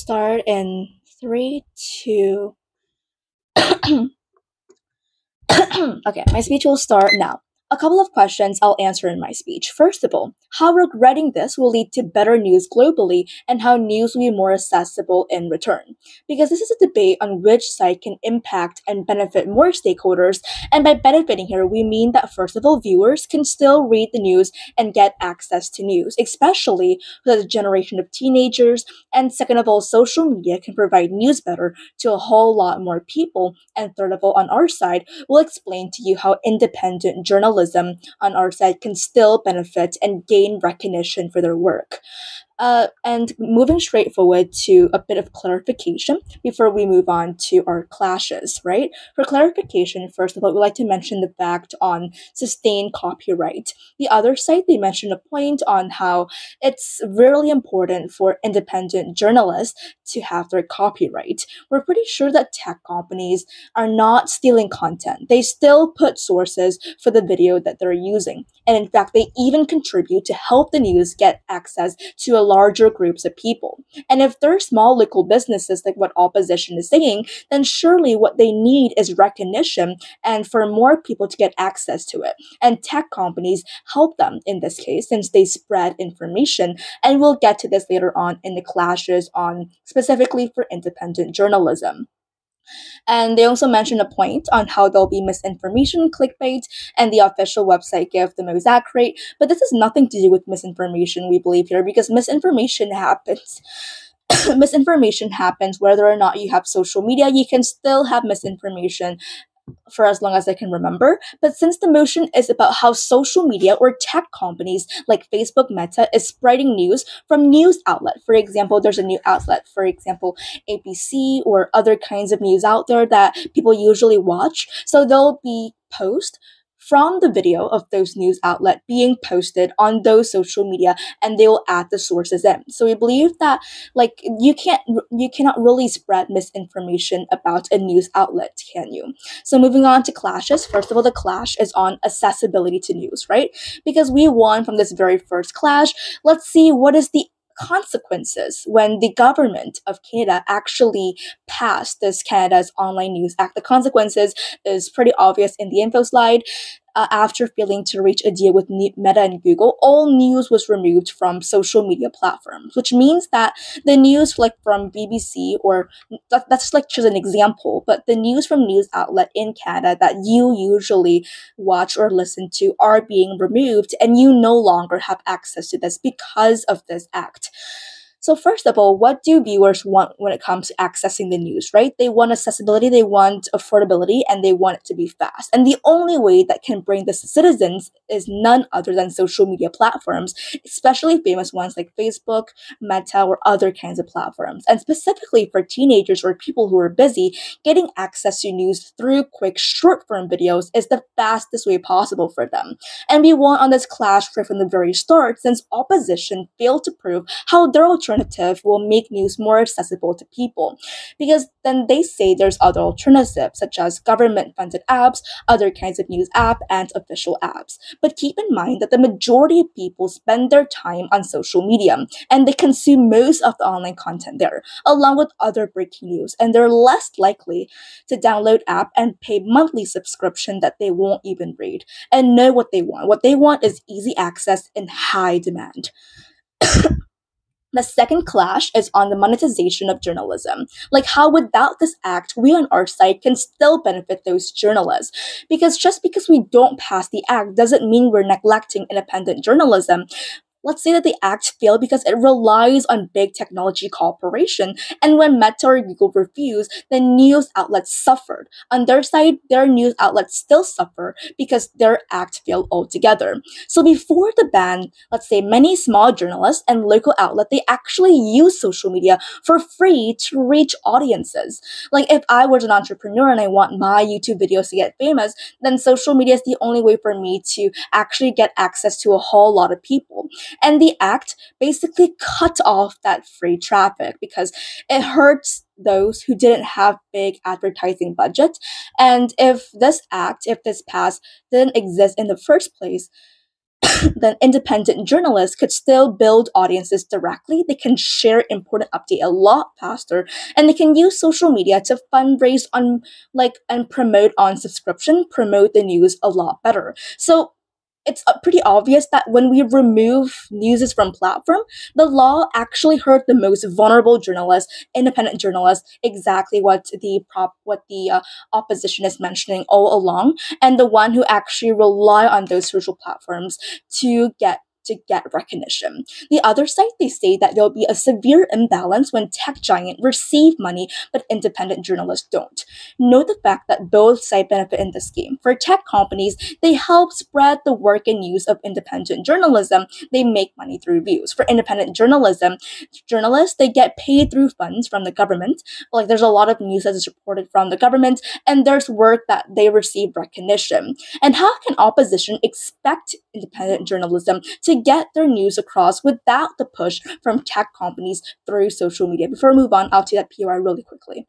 start in three, two. Okay, my speech will start now. A couple of questions I'll answer in my speech. First of all, how regretting this will lead to better news globally and how news will be more accessible in return. Because this is a debate on which side can impact and benefit more stakeholders, and by benefiting here, we mean that first of all, viewers can still read the news and get access to news, especially for the generation of teenagers, and second of all, social media can provide news better to a whole lot more people, and third of all, on our side, we'll explain to you how independent journalism on our side can still benefit and gain recognition for their work. And moving straight forward to a bit of clarification before we move on to our clashes, right? For clarification, first of all, we'd like to mention the fact on sustained copyright. The other side, they mentioned a point on how it's really important for independent journalists to have their copyright. We're pretty sure that tech companies are not stealing content. They still put sources for the video that they're using. And in fact, they even contribute to help the news get access to a larger groups of people. And if they're small local businesses like what opposition is saying, then surely what they need is recognition and for more people to get access to it. And tech companies help them in this case since they spread information. And we'll get to this later on in the clashes on specifically for independent journalism. And they also mentioned a point on how there'll be misinformation, clickbait, and the official website give the most accurate. But this has nothing to do with misinformation, we believe here, because misinformation happens. Misinformation happens whether or not you have social media. You can still have misinformation for as long as I can remember. But since the motion is about how social media or tech companies like Facebook Meta is spreading news from news outlet. For example, there's a new outlet, for example, ABC or other kinds of news out there that people usually watch. So they'll be post from the video of those news outlet being posted on those social media and they will add the sources in. So we believe that you cannot really spread misinformation about a news outlet, can you? So moving on to clashes. First of all, the clash is on accessibility to news, right? Because we won from this very first clash. Let's see what is the consequences when the government of Canada actually passed this Canada's Online News Act. The consequences is pretty obvious in the info slide. After failing to reach a deal with Meta and Google, all news was removed from social media platforms, which means that the news like from BBC or that's like just an example, but the news from news outlet in Canada that you usually watch or listen to are being removed and you no longer have access to this because of this act. So first of all, what do viewers want when it comes to accessing the news, right? They want accessibility, they want affordability, and they want it to be fast. And the only way that can bring this to citizens is none other than social media platforms, especially famous ones like Facebook, Meta, or other kinds of platforms. And specifically for teenagers or people who are busy, getting access to news through quick short-form videos is the fastest way possible for them. And we won on this clash right from the very start since opposition failed to prove how their alternative will make news more accessible to people. Because then they say there's other alternatives such as government-funded apps, other kinds of news app, and official apps. But keep in mind that the majority of people spend their time on social media and they consume most of the online content there, along with other breaking news, and they're less likely to download app and pay monthly subscription that they won't even read and know what they want. What they want is easy access and high demand. The second clash is on the monetization of journalism. Like how without this act, we on our side can still benefit those journalists. Because just because we don't pass the act doesn't mean we're neglecting independent journalism. Let's say that the act failed because it relies on big technology cooperation, and when Meta or Google refused, the news outlets suffered. On their side, their news outlets still suffer because their act failed altogether. So before the ban, let's say many small journalists and local outlets, they actually use social media for free to reach audiences. Like if I was an entrepreneur and I want my YouTube videos to get famous, then social media is the only way for me to actually get access to a whole lot of people. And the act basically cut off that free traffic because it hurts those who didn't have big advertising budget. And if this pass didn't exist in the first place, then independent journalists could still build audiences directly. They can share important update a lot faster, and they can use social media to fundraise on and promote on subscription, promote the news a lot better. So it's pretty obvious that when we remove news from platform, the law actually hurt the most vulnerable journalists, independent journalists, exactly what the opposition is mentioning all along, and the one who actually rely on those social platforms to get recognition. The other side, they say that there'll be a severe imbalance when tech giants receive money but independent journalists don't. Note the fact that both sides benefit in this game. For tech companies, they help spread the work and use of independent journalism. They make money through views. For independent journalism, journalists, they get paid through funds from the government. Like there's a lot of news that is reported from the government, and there's work that they receive recognition. And how can opposition expect independent journalism to get their news across without the push from tech companies through social media? Before we move on, I'll do that POI really quickly.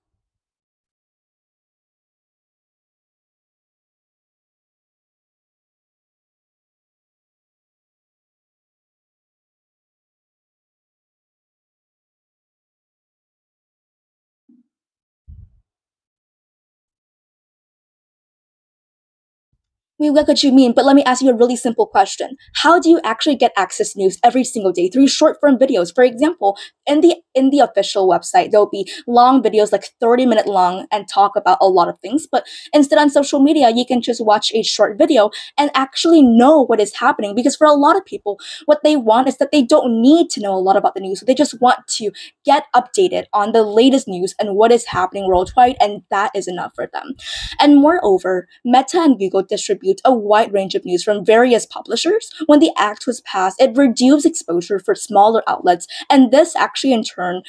We get what you mean, but let me ask you a really simple question. How do you actually get access news every single day? Through short form videos. For example, in the official website, there'll be long videos like 30-minute long and talk about a lot of things. But instead on social media, you can just watch a short video and actually know what is happening. Because for a lot of people, what they want is that they don't need to know a lot about the news. They just want to get updated on the latest news and what is happening worldwide, and that is enough for them. And moreover, Meta and Google distribute a wide range of news from various publishers. When the act was passed, it reduced exposure for smaller outlets, and this actually in turn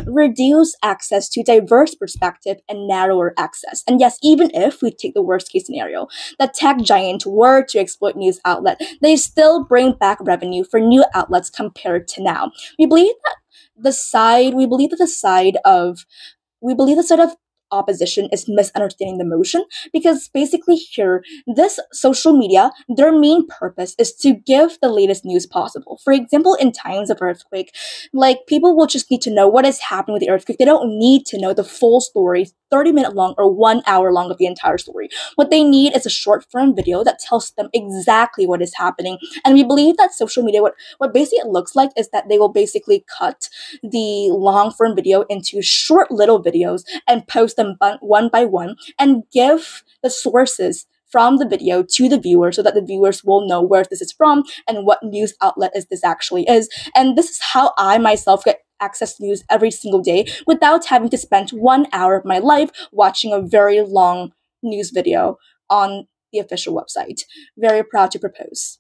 reduced access to diverse perspective and narrower access. And yes, even if we take the worst case scenario, the tech giant were to exploit news outlet, they still bring back revenue for new outlets compared to now. We believe that the side of opposition is misunderstanding the motion, because basically here, this social media, their main purpose is to give the latest news possible. For example, in times of earthquake, people will just need to know what is happening with the earthquake. They don't need to know the full story, 30-minute long or 1 hour long of the entire story. What they need is a short form video that tells them exactly what is happening. And we believe that social media, what basically it looks like is that they will basically cut the long form video into short little videos and post them one by one and give the sources from the video to the viewer so that the viewers will know where this is from and what news outlet this actually is. And this is how I myself get access to news every single day without having to spend 1 hour of my life watching a very long news video on the official website. Very proud to propose.